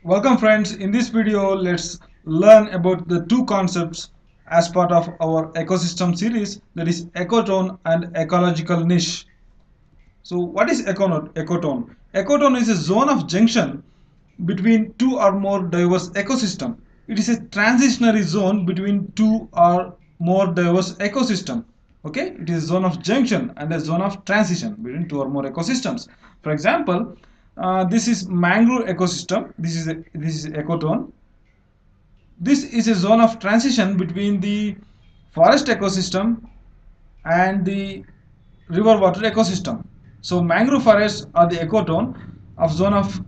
Welcome friends, in this video let's learn about the two concepts as part of our ecosystem series, that is ecotone and ecological niche. So what is ecotone? Ecotone is a zone of junction between two or more diverse ecosystem. It is a transitionary zone between two or more diverse ecosystem. Okay, it is a zone of junction and a zone of transition between two or more ecosystems. For example, this is mangrove ecosystem. This is ecotone. This is a zone of transition between the forest ecosystem and the river water ecosystem. So mangrove forests are the ecotone of zone of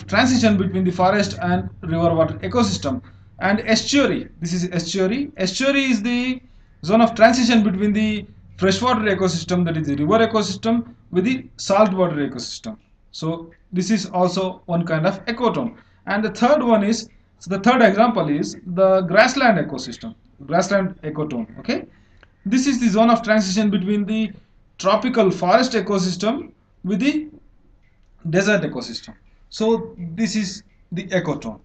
transition between the forest and river water ecosystem. And estuary, this is estuary. Estuary is the zone of transition between the freshwater ecosystem, that is the river ecosystem, with the saltwater ecosystem. So this is also one kind of ecotone. And the third one is, so the third example is the grassland ecosystem, grassland ecotone. Okay, this is the zone of transition between the tropical forest ecosystem with the desert ecosystem. So this is the ecotone.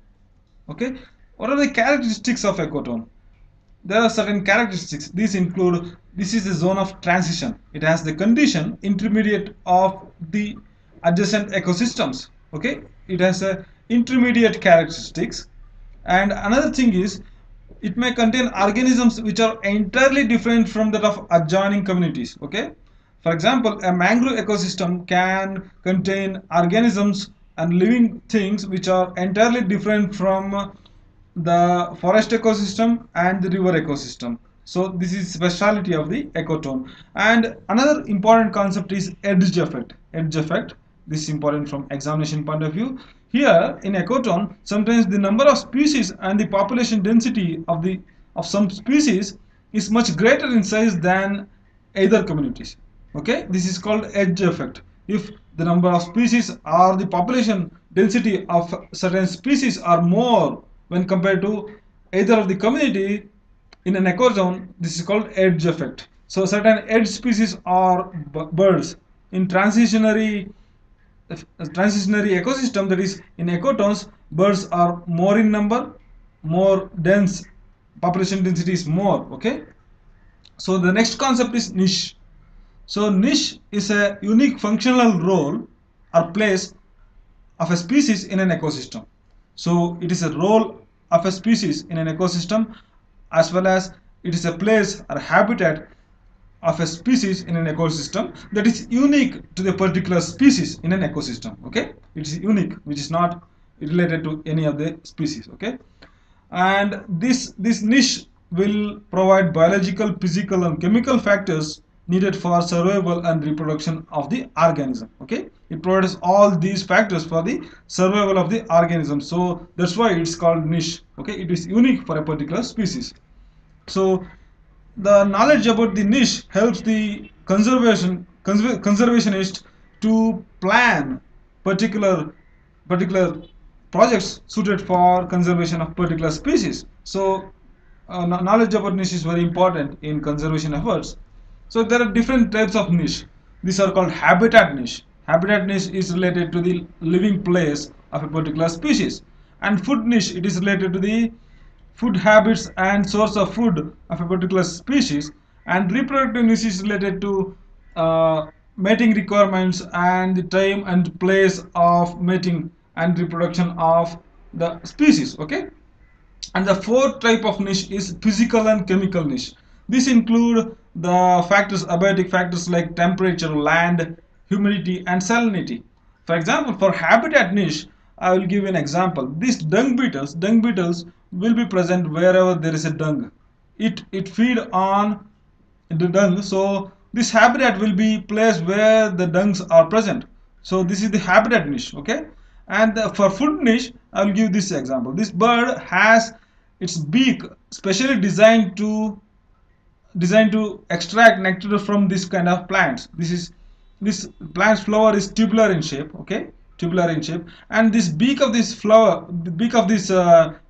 Okay, what are the characteristics of ecotone? There are certain characteristics. These include, this is the zone of transition. It has the condition intermediate of the adjacent ecosystems. Okay, it has a intermediate characteristics. And another thing is, it may contain organisms which are entirely different from that of adjoining communities. Okay, for example, a mangrove ecosystem can contain organisms and living things which are entirely different from the forest ecosystem and the river ecosystem. So this is speciality of the ecotone. And another important concept is edge effect. Edge effect, this is important from examination point of view. Here in ecotone, sometimes the number of species and the population density of some species is much greater in size than either communities. Okay, this is called edge effect. If the number of species or the population density of certain species are more when compared to either of the community in an ecozone, this is called edge effect. So certain edge species are birds in transitionary ecosystem, that is in ecotones, birds are more in number, more dense, population density is more. Okay, so the next concept is niche. So niche is a unique functional role or place of a species in an ecosystem. So it is a role of a species in an ecosystem, as well as it is a place or habitat of a species in an ecosystem that is unique to the particular species in an ecosystem. Okay, it is unique, which is not related to any of the species. Okay, and this niche will provide biological, physical and chemical factors needed for survival and reproduction of the organism. Okay, it provides all these factors for the survival of the organism, so that's why it's called niche. Okay, it is unique for a particular species. So the knowledge about the niche helps the conservationist to plan particular projects suited for conservation of particular species. So knowledge about niche is very important in conservation efforts. So there are different types of niche. These are called habitat niche. Habitat niche is related to the living place of a particular species. And food niche, it is related to the food habits and source of food of a particular species. And reproductive niche is related to mating requirements and the time and place of mating and reproduction of the species. Okay, and the fourth type of niche is physical and chemical niche. This include the factors, abiotic factors like temperature, land, humidity and salinity. For example, for habitat niche, I will give an example. These dung beetles will be present wherever there is a dung. It feed on the dung, so this habitat will be placed where the dungs are present. So this is the habitat niche. Okay, and for food niche, I will give this example. This bird has its beak specially designed to extract nectar from this kind of plants. This plant's flower is tubular in shape. Okay, tubular in shape, and this beak of this flower, the beak of this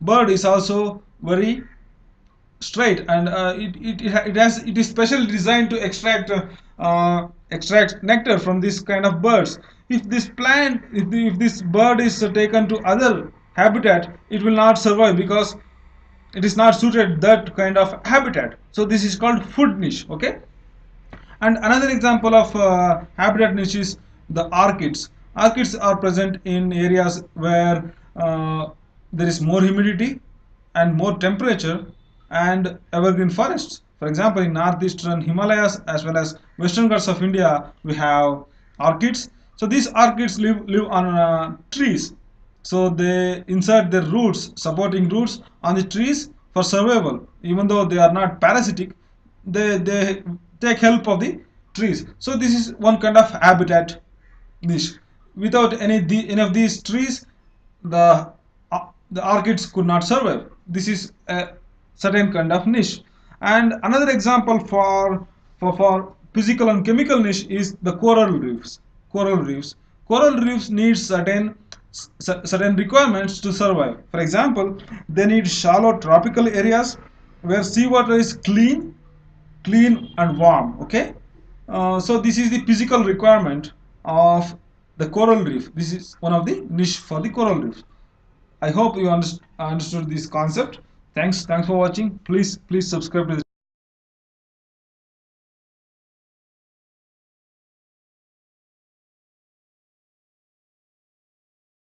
bird is also very straight, and it is specially designed to extract nectar from this kind of birds. if this plant, if this bird is taken to other habitat, it will not survive because it is not suited that kind of habitat. So this is called food niche. Okay. And another example of habitat niche is the orchids. Orchids are present in areas where there is more humidity and more temperature and evergreen forests. For example, in northeastern Himalayas as well as western Ghats of India, we have orchids. So these orchids live on trees. So they insert their roots, supporting roots on the trees for survival. Even though they are not parasitic, they take help of the trees. So this is one kind of habitat niche. Without any of these trees, the the orchids could not survive. This is a certain kind of niche. And another example for physical and chemical niche is the coral reefs. Coral reefs need certain requirements to survive. For example, they need shallow tropical areas where seawater is clean and warm. Okay. So this is the physical requirement of the coral reef. This is one of the niche for the coral reef. I hope you understood this concept. Thanks for watching. Please subscribe to this.